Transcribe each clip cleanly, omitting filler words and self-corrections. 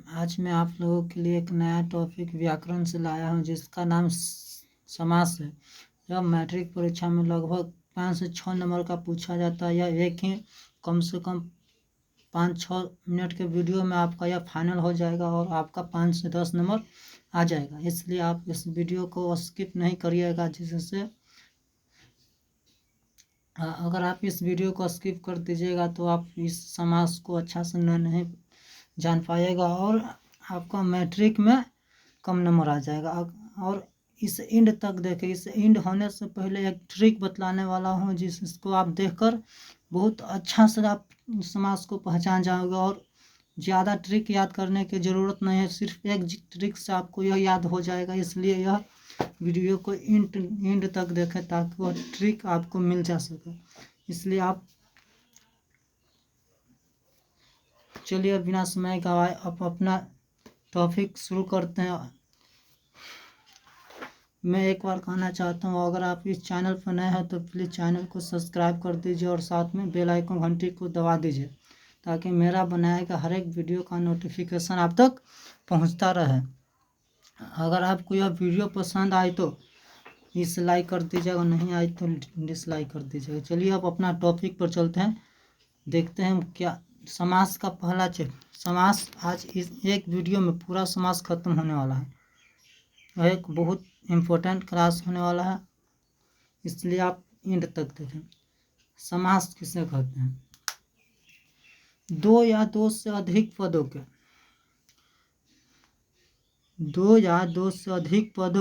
आज मैं आप लोगों के लिए एक नया टॉपिक व्याकरण से लाया हूँ जिसका नाम समास है। यह मैट्रिक परीक्षा में लगभग 5 से 6 नंबर का पूछा जाता है। यह एक ही कम से कम 5-6 मिनट के वीडियो में आपका यह फाइनल हो जाएगा और आपका 5 से 10 नंबर आ जाएगा। इसलिए आप इस वीडियो को स्किप नहीं करिएगा, जिससे अगर आप इस वीडियो को स्किप कर दीजिएगा तो आप इस समास को अच्छा से नहीं जान पाएगा और आपका मैट्रिक में कम नंबर आ जाएगा। और इस एंड तक देखें। इस एंड होने से पहले एक ट्रिक बतलाने वाला हूँ जिसको आप देखकर बहुत अच्छा से आप समास को पहचान जाओगे और ज़्यादा ट्रिक याद करने की ज़रूरत नहीं है। सिर्फ एक ट्रिक से आपको यह याद हो जाएगा। इसलिए यह वीडियो को एंड तक देखें ताकि वह ट्रिक आपको मिल जा सके। इसलिए आप चलिए बिना समय गवाए अब अपना टॉपिक शुरू करते हैं। मैं एक बार कहना चाहता हूँ, अगर आप इस चैनल पर नए हैं तो प्लीज़ चैनल को सब्सक्राइब कर दीजिए और साथ में बेल आइकन घंटी को दबा दीजिए ताकि मेरा बनाया गया हर एक वीडियो का नोटिफिकेशन आप तक पहुँचता रहे। अगर आपको यह वीडियो पसंद आए तो इस लाइक कर दीजिएगा, नहीं आई तो डिसलाइक कर दीजिएगा। चलिए अब अपना टॉपिक पर चलते हैं, देखते हैं क्या समास का पहला समास। आज इस एक वीडियो में पूरा समास खत्म होने वाला है। यह एक बहुत इम्पोर्टेंट क्लास होने वाला है, इसलिए आप एंड तक देखें। समास किसे कहते हैं? दो या दो से अधिक पदों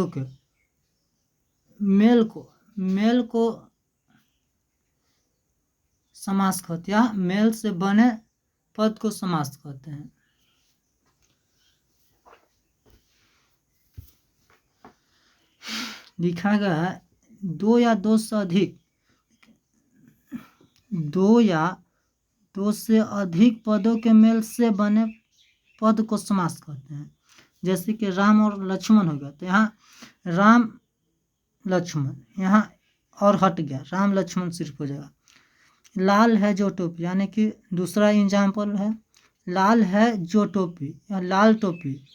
के मेल को समास कहते हैं। मेल से बने पद को समास कहते हैं। लिखा गया है दो या दो से अधिक पदों के मेल से बने पद को समास कहते हैं। जैसे कि राम और लक्ष्मण हो गया तो यहाँ राम लक्ष्मण, यहाँ और हट गया, राम लक्ष्मण सिर्फ हो जाएगा। लाल है जो टोपी, यानी कि दूसरा एग्जाम्पल है लाल है जो टोपी या लाल टोपी,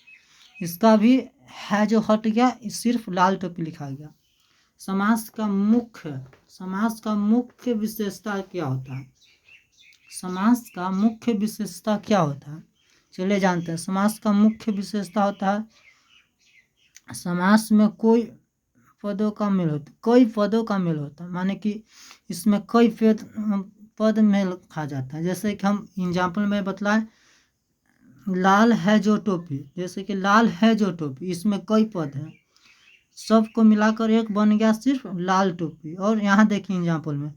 इसका भी है जो हट गया, सिर्फ लाल टोपी लिखा गया। समास का मुख्य विशेषता क्या होता है? समास का मुख्य विशेषता क्या होता है? चलिए जानते हैं। समास का मुख्य विशेषता होता है समास में कई पदों का मेल होता है, माने कि इसमें कई पद मेल खा जाता है। जैसे कि हम एग्जाम्पल में बतलाएं, लाल है जो टोपी, जैसे कि लाल है जो टोपी, इसमें कई पद हैं, सबको मिलाकर एक बन गया सिर्फ लाल टोपी। और यहाँ देखिए एग्जाम्पल में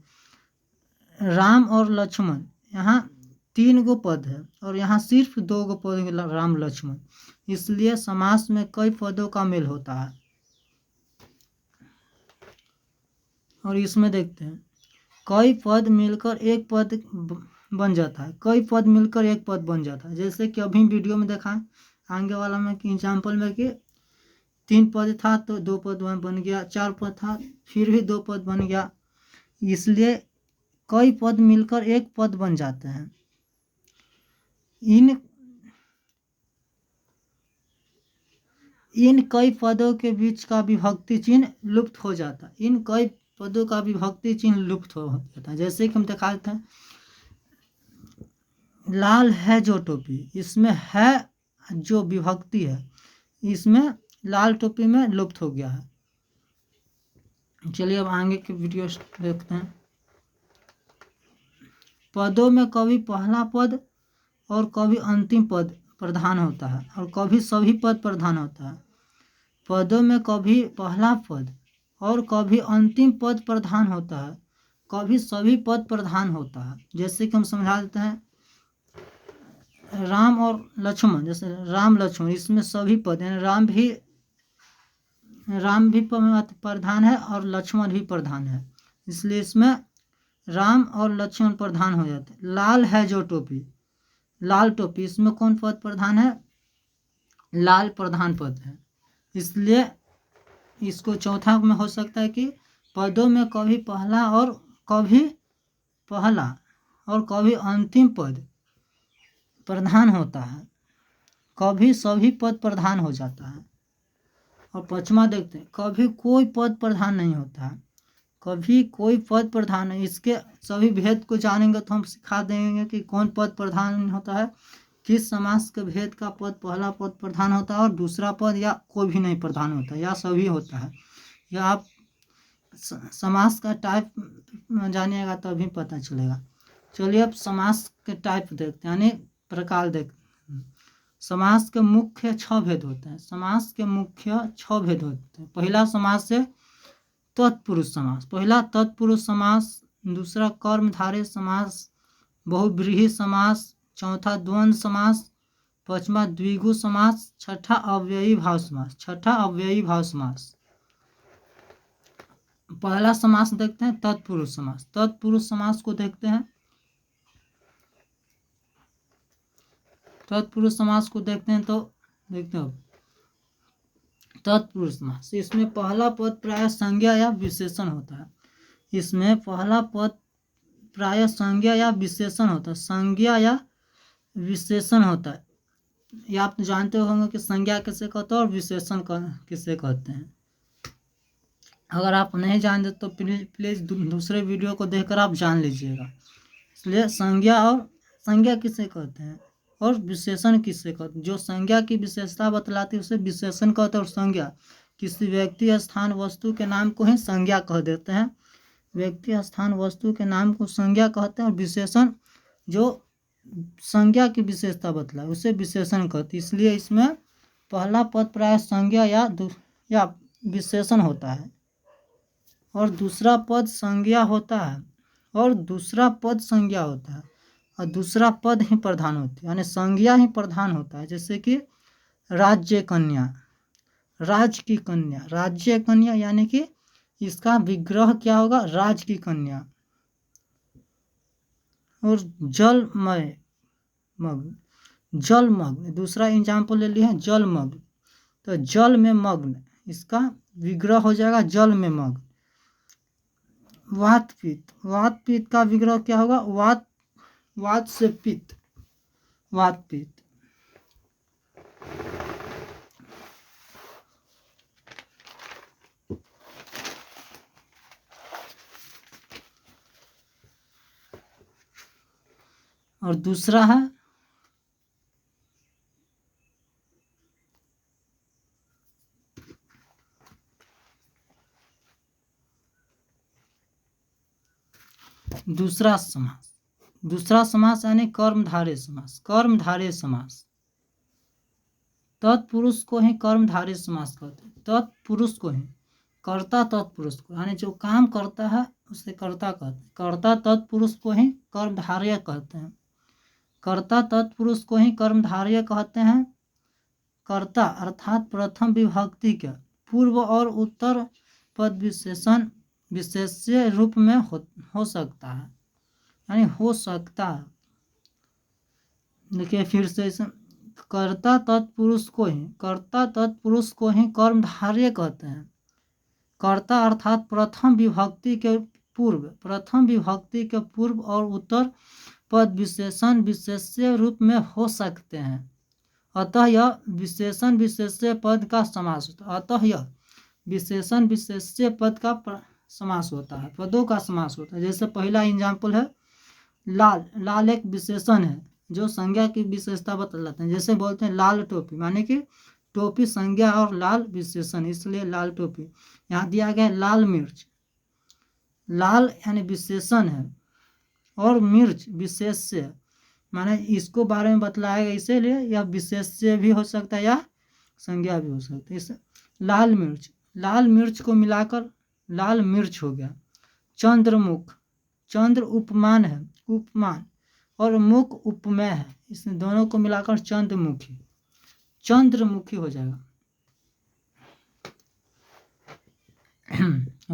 राम और लक्ष्मण, यहाँ 3 गो पद है और यहाँ सिर्फ 2 गो पद राम लक्ष्मण, इसलिए समास में कई पदों का मेल होता है। और इसमें देखते हैं कई पद मिलकर एक पद बन जाता है। जैसे कि अभी वीडियो में देखा आगे वाला में कि एग्जाम्पल में कि 3 पद था तो 2 पद बन गया, 4 पद था फिर भी 2 पद बन गया, इसलिए कई पद मिलकर एक पद बन जाते हैं। इन कई पदों के बीच का विभक्ति चिन्ह लुप्त हो जाता है। इन कई पदों का विभक्ति चिन्ह लुप्त हो जाता है। जैसे कि हम दिखा देते हैं लाल है जो टोपी, इसमें है जो विभक्ति है, इसमें लाल टोपी में लुप्त हो गया है। चलिए अब आगे की वीडियो देखते हैं। पदों में कभी पहला पद और कभी अंतिम पद प्रधान होता है और कभी सभी पद प्रधान होता है। पदों में कभी पहला पद और कभी अंतिम पद प्रधान होता है, कभी सभी पद प्रधान होता है। जैसे कि हम समझा देते हैं राम और लक्ष्मण, जैसे राम लक्ष्मण, इसमें सभी पद यानी राम भी प्रधान है और लक्ष्मण भी प्रधान है, इसलिए इसमें राम और लक्ष्मण प्रधान हो जाते हैं। लाल है जो टोपी, लाल टोपी, इसमें कौन पद प्रधान है? लाल प्रधान पद है, इसलिए इसको चौथा में हो सकता है कि पदों में कभी पहला और कभी अंतिम पद प्रधान होता है, कभी सभी पद प्रधान हो जाता है। और पांचवा देखते हैं, कभी कोई पद प्रधान नहीं होता है, कभी कोई पद प्रधान नहीं। इसके सभी भेद को जानेंगे तो हम सिखा देंगे कि कौन पद प्रधान होता है, किस समास के भेद का पद पहला पद प्रधान होता है और दूसरा पद या कोई भी नहीं प्रधान होता या सभी होता है। या आप समास का टाइप जानिएगा तभी पता चलेगा। चलिए अब समास के टाइप देखते हैं, यानी प्रकार देखते हैं। समास के मुख्य 6 भेद होते हैं। समास के मुख्य 6 भेद होते हैं। पहला समास है तत्पुरुष समास। पहला तत्पुरुष समास, दूसरा कर्मधारय समास, बहुव्रीहि समास, चौथा द्वंद्व समास, पांचवा द्विगु समास, छठा अव्ययी भाव समास। छठा अव्ययी भाव समास। पहला समास देखते हैं तत्पुरुष समास। तत्पुरुष समास को देखते हैं। तत्पुरुष समास को देखते हैं तो देखते हो तत्पुरुष समास, इसमें पहला पद प्राय संज्ञा या विशेषण होता है। इसमें पहला पद प्राय संज्ञा या विशेषण होता है। संज्ञा या विशेषण होता है। ये आप जानते होंगे कि संज्ञा किसे कहते हैं और विशेषण किसे कहते हैं। अगर आप नहीं जानते तो प्लीज़ दूसरे वीडियो को देखकर आप जान लीजिएगा। इसलिए संज्ञा किसे कहते हैं और विशेषण किसे कहते हैं। जो संज्ञा की विशेषता बतलाती है उसे विशेषण कहते हैं। और संज्ञा किसी व्यक्ति, स्थान, वस्तु के नाम को ही संज्ञा कह देते हैं। व्यक्ति, स्थान, वस्तु के नाम को संज्ञा कहते हैं। और विशेषण जो संज्ञा की विशेषता बतलाए उसे विशेषण कहते हैं। इसलिए इसमें पहला पद प्राय संज्ञा या विशेषण होता है और दूसरा पद संज्ञा होता है और दूसरा पद संज्ञा होता है और दूसरा पद ही प्रधान होती है, यानी संज्ञा ही प्रधान होता है। जैसे कि राज्य कन्या, राज की कन्या, राज्य कन्या, यानी कि इसका विग्रह क्या होगा, राज की कन्या। और जलमय मग्न, जलमग्न, दूसरा एग्जाम्पल ले लिए हैं जलमग्न, तो जल में मग्न, इसका विग्रह हो जाएगा जल में मग्न। वातपीत, वातपीत का विग्रह क्या होगा, वात से पित्त, वातपीत। और दूसरा है दूसरा समास। दूसरा समास यानी कर्मधारय समास। कर्मधारय समास, तत्पुरुष को ही कर्मधारय समास कहते हैं। तत्पुरुष को ही, कर्ता तत्पुरुष को, यानी जो काम करता है उसे कर्ता कहते हैं। कर्ता तत्पुरुष को ही कर्मधारय कहते हैं। कर्ता तत्पुरुष को ही कर्मधारय कहते हैं। कर्ता अर्थात प्रथम विभक्ति के पूर्व और उत्तर पद विशेषण विशेष्य रूप में हो सकता है, यानी हो सकता है। देखिए फिर से, कर्ता तत्पुरुष को ही कर्मधारय कहते हैं। कर्ता अर्थात प्रथम विभक्ति के पूर्व और उत्तर पद विशेषण विशेष्य रूप में हो सकते हैं। अतः यह विशेषण विशेष्य पद का समास होता है। अतः यह विशेषण विशेष्य पद का समास होता है, पदों का समास होता है। जैसे पहला एग्जाम्पल है लाल। लाल एक विशेषण है जो संज्ञा की विशेषता बतलाते हैं। जैसे बोलते हैं लाल टोपी, माने कि टोपी संज्ञा और लाल विशेषण, इसलिए लाल टोपी। यहाँ दिया गया लाल मिर्च, लाल यानी विशेषण है और मिर्च विशेष्य, माने इसको बारे में बतलाया गया, इसीलिए यह विशेष्य भी हो सकता है या संज्ञा भी हो सकती है। इस लाल मिर्च को मिलाकर लाल मिर्च हो गया। चंद्रमुख, चंद्र उपमान है, उपमान, और मुख उपमेय है, इस दोनों को मिलाकर चंद्रमुखी हो जाएगा।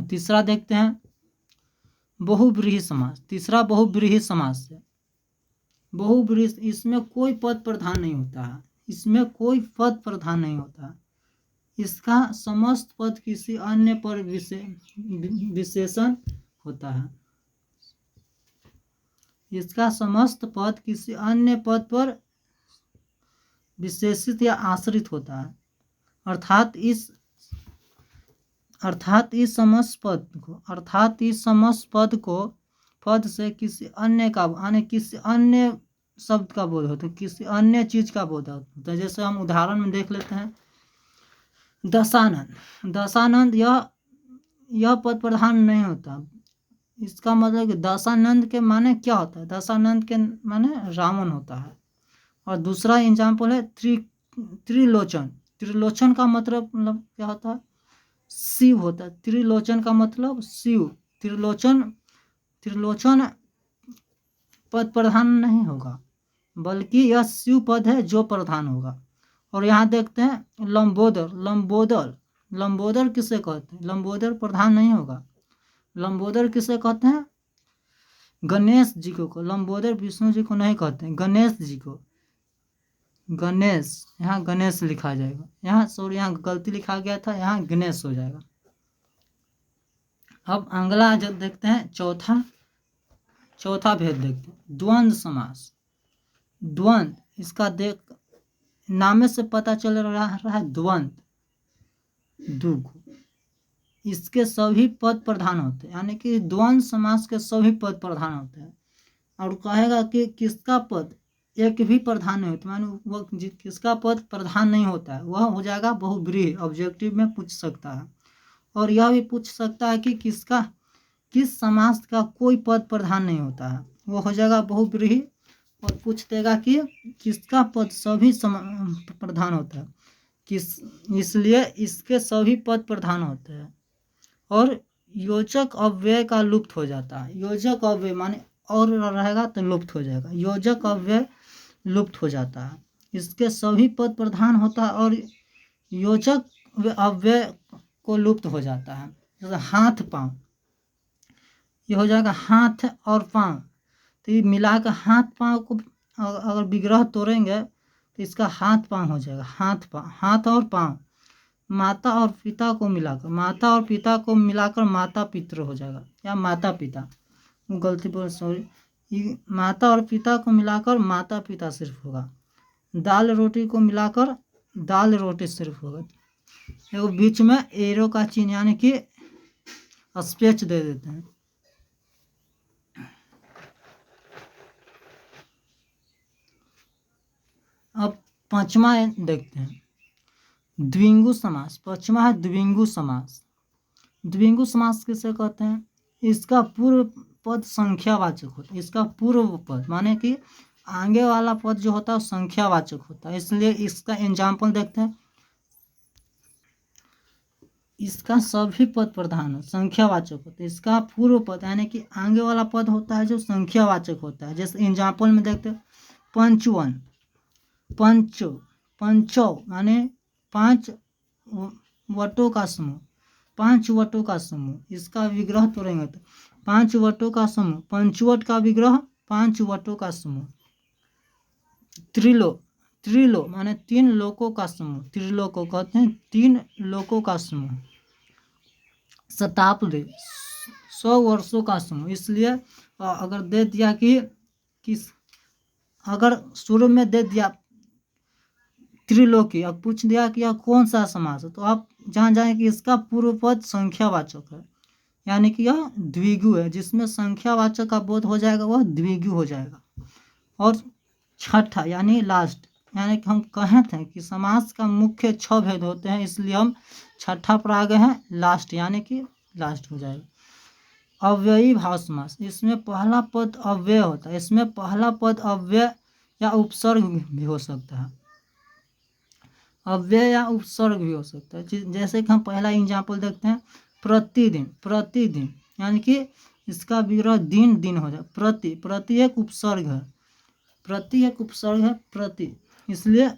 तीसरा देखते हैं बहुव्रीहि समास। तीसरा बहुव्रीहि समास है। बहुव्रीहि, इसमें कोई पद प्रधान नहीं होता है, इसमें कोई पद प्रधान नहीं होता है। इसका समस्त पद किसी अन्य पर विशेषण होता है। इसका समस्त पद किसी अन्य पद पर विशेषित या आश्रित होता है। अर्थात इस समस्त पद से किसी अन्य शब्द का बोध होता है, किसी अन्य चीज का बोध होता है। जैसे हम उदाहरण में देख लेते हैं, दशानंद यह पद प्रधान नहीं होता। इसका मतलब कि दशानंद के माने क्या होता है? दशानंद के माने रावण होता है। और दूसरा एग्जाम्पल है त्रिलोचन का मतलब क्या होता है? शिव होता है। त्रिलोचन का मतलब शिव। त्रिलोचन पद प्रधान नहीं होगा, बल्कि यह शिव पद है जो प्रधान होगा। और यहाँ देखते हैं लंबोदर किसे कहते हैं? लंबोदर प्रधान नहीं होगा। लंबोदर किसे कहते हैं? गणेश जी को। लंबोदर विष्णु जी को नहीं कहते हैं, गणेश जी को। यहाँ गणेश लिखा जाएगा, यहाँ गलती लिखा गया था, यहाँ गणेश हो जाएगा। अब अगला जो देखते हैं, चौथा भेद देखते हैं, द्वंद्व समास। द्वंद्व, इसका नामे से पता चल रहा है द्वंद्व, इसके सभी पद प्रधान होते हैं, यानी कि द्वंद्व समास के सभी पद प्रधान होते हैं। और कहेगा कि किसका पद एक भी प्रधान नहीं होता, मानो वो किसका पद प्रधान नहीं होता है, वह हो जाएगा बहुब्रीहि। ऑब्जेक्टिव में पूछ सकता है। और यह भी पूछ सकता है कि किस समास का कोई पद प्रधान नहीं होता है, वो हो जाएगा बहुब्रीहि। और पूछ देगा कि किसका पद सभी प्रधान होता है, इसलिए इसके सभी पद प्रधान होते हैं। और योजक अव्यय का लुप्त हो जाता है। योजक अव्यय माने और रहेगा तो लुप्त हो जाएगा। योजक अव्यय लुप्त हो जाता है, इसके सभी पद प्रधान होता है और योजक अव्यय को लुप्त हो जाता है। जैसे हाथ पाँव, ये हो जाएगा हाथ और पाँव, तो ये मिलाकर हाथ पाँव को अगर विग्रह तोड़ेंगे तो इसका हाथ पाँव हो जाएगा। हाथ और पाँव। माता और पिता को मिलाकर माता पितृ हो जाएगा, या माता पिता, गलती पर सॉरी। माता और पिता को मिलाकर माता पिता सिर्फ होगा। दाल रोटी को मिलाकर दाल रोटी सिर्फ होगा। वो बीच में एरो का चिन्ह यानी कि स्पेच दे देते हैं। अब पांचवा देखते हैं, द्विगु समास। पांचवा है द्विगु समास। द्विगु समास किसे कहते हैं? इसका पूर्व पद संख्यावाचक होता है। इसका पूर्व पद माने कि आगे वाला पद जो होता है संख्यावाचक होता है, इसलिए इसका एग्जाम्पल देखते हैं। इसका सभी पद प्रधान है, संख्यावाचक होता है। इसका पूर्व पद यानी कि आगे वाला पद होता है जो संख्यावाचक होता है। जैसे एग्जाम्पल में देखते हैं, पंचवन, पंचो माने 5 वटों का समूह, 5 वटों का समूह। इसका विग्रह तोड़ेंगे तो 5 वटों का समूह, पंचवट का विग्रह 5 वटों का समूह। त्रिलो माने 3 लोकों का समूह, त्रिलोक को कहते हैं 3 लोकों का समूह। शताब्दी 100 वर्षों का समूह। इसलिए अगर दे दिया कि अगर शुरू में दे दिया त्रिलोकी, अब पूछ दिया कि यह कौन सा समास है, तो आप जान जाए कि इसका पूर्व पद संख्यावाचक है, यानी कि यह द्विगु है। जिसमें संख्यावाचक का बोध हो जाएगा वह द्विगु हो जाएगा। और छठा यानी लास्ट, यानी कि हम कहे थे कि समास का मुख्य 6 भेद होते हैं, इसलिए हम छठा पर आ गए हैं लास्ट, यानी कि लास्ट हो जाएगा। अव्ययी भाव समास। इसमें पहला पद अव्यय होता है। इसमें पहला पद अव्यय या उपसर्ग भी हो सकता है। अव्यय या उपसर्ग भी हो सकता है। जैसे कि हम पहला एग्जाम्पल देखते हैं, प्रतिदिन यानी कि इसका विग्रह दिन हो जाए। प्रति एक उपसर्ग है, प्रति, इसलिए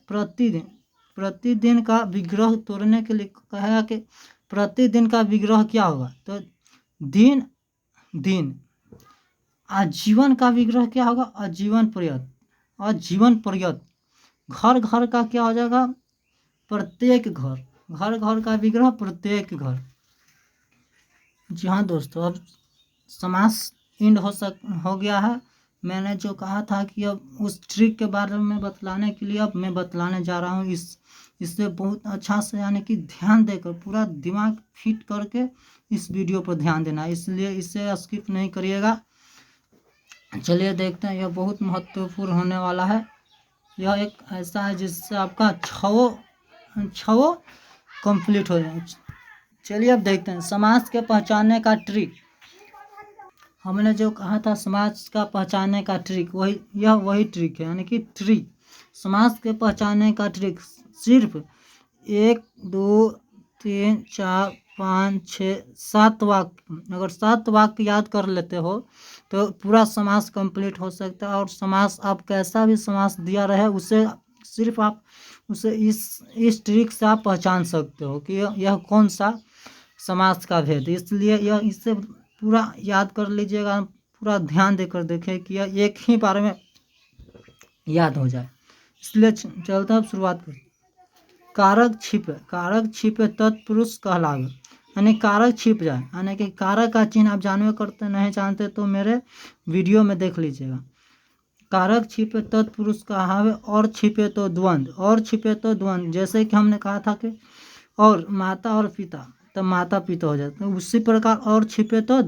प्रतिदिन का विग्रह तोड़ने के लिए कहेगा कि प्रतिदिन का विग्रह क्या होगा, तो दिन। आजीवन का विग्रह क्या होगा, आजीवन पर्यत। घर का क्या हो जाएगा, प्रत्येक घर का विग्रह प्रत्येक घर। जी हाँ दोस्तों, अब समास एंड हो गया है। मैंने जो कहा था कि अब उस ट्रिक के बारे में बतलाने के लिए अब मैं बतलाने जा रहा हूँ। इससे बहुत अच्छा से यानी कि ध्यान देकर पूरा दिमाग फिट करके इस वीडियो पर ध्यान देना, इसलिए इसे स्किप नहीं करिएगा। चलिए देखते हैं, यह बहुत महत्वपूर्ण होने वाला है। यह एक ऐसा है जिससे आपका छवो कंप्लीट हो जाए। चलिए अब देखते हैं समास के पहचानने का ट्रिक। हमने जो कहा था समास का पहचानने का ट्रिक, वही ट्रिक है, यानी कि ट्रिक। समास के पहचानने का ट्रिक सिर्फ 1 2 3 4 5 6 7 वाक्य, अगर 7 वाक्य याद कर लेते हो तो पूरा समास कंप्लीट हो सकता है। और समास आप कैसा भी समास दिया रहे उसे सिर्फ आप उसे इस ट्रिक से आप पहचान सकते हो कि यह कौन सा समास का भेद। इसलिए यह इससे पूरा याद कर लीजिएगा, पूरा ध्यान देकर देखें कि यह एक ही बारे में याद हो जाए। इसलिए चलते अब शुरुआत करें। कारक छिपे तत्पुरुष कहलावे, यानी कारक छिप जाए, यानी कि कारक का चिन्ह आप जानवे करते नहीं जानते तो मेरे वीडियो में देख लीजिएगा। कारक छिपे तत्पुरुष कहावे, और छिपे तो द्वंद्व, जैसे कि हमने कहा था कि और माता और पिता, तो माता पिता हो जाते हैं। उसी प्रकार और छिपे तो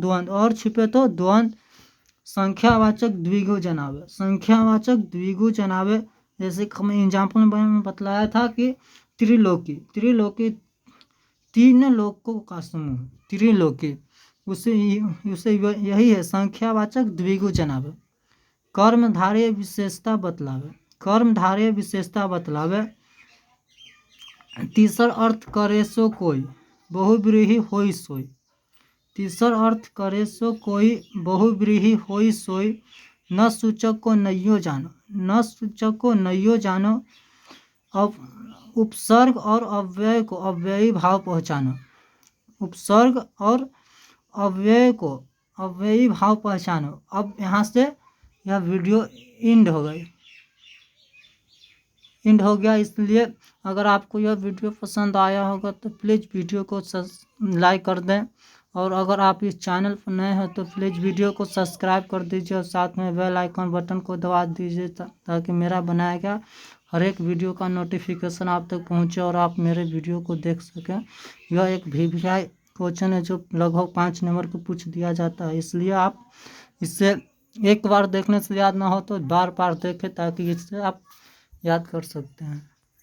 द्वंद्व, संख्यावाचक द्विगु जनावे, जैसे कि हमने एग्जाम्पल में बतलाया था कि त्रिलोकी 3 लोकों का समूह, त्रिलोकी, उसे यही है संख्यावाचक द्विगु जनावे। कर्मधारय विशेषता बतलावे। तीसर अर्थ करे सो कोई, बहुब्रीहि होई सोई। तीसर अर्थ करे सो कोई, बहुब्रीहि होई सोई। न सूचक को नइयो जानो, अब उपसर्ग और अव्यय को अव्ययी भाव पहचानो। उपसर्ग और अव्यय को अव्ययी भाव पहचानो। अब यहाँ से यह वीडियो एंड हो गया। इसलिए अगर आपको यह वीडियो पसंद आया होगा तो प्लीज़ वीडियो को लाइक कर दें, और अगर आप इस चैनल पर नए हैं तो प्लीज़ वीडियो को सब्सक्राइब कर दीजिए और साथ में बेल आइकन बटन को दबा दीजिए ताकि मेरा बनाया गया हर एक वीडियो का नोटिफिकेशन आप तक पहुंचे और आप मेरे वीडियो को देख सकें। यह एक VVI क्वेश्चन है जो लगभग 5 नंबर को पूछ दिया जाता है, इसलिए आप इससे एक बार देखने से याद ना हो तो बार बार देखें ताकि इससे आप याद कर सकते हैं।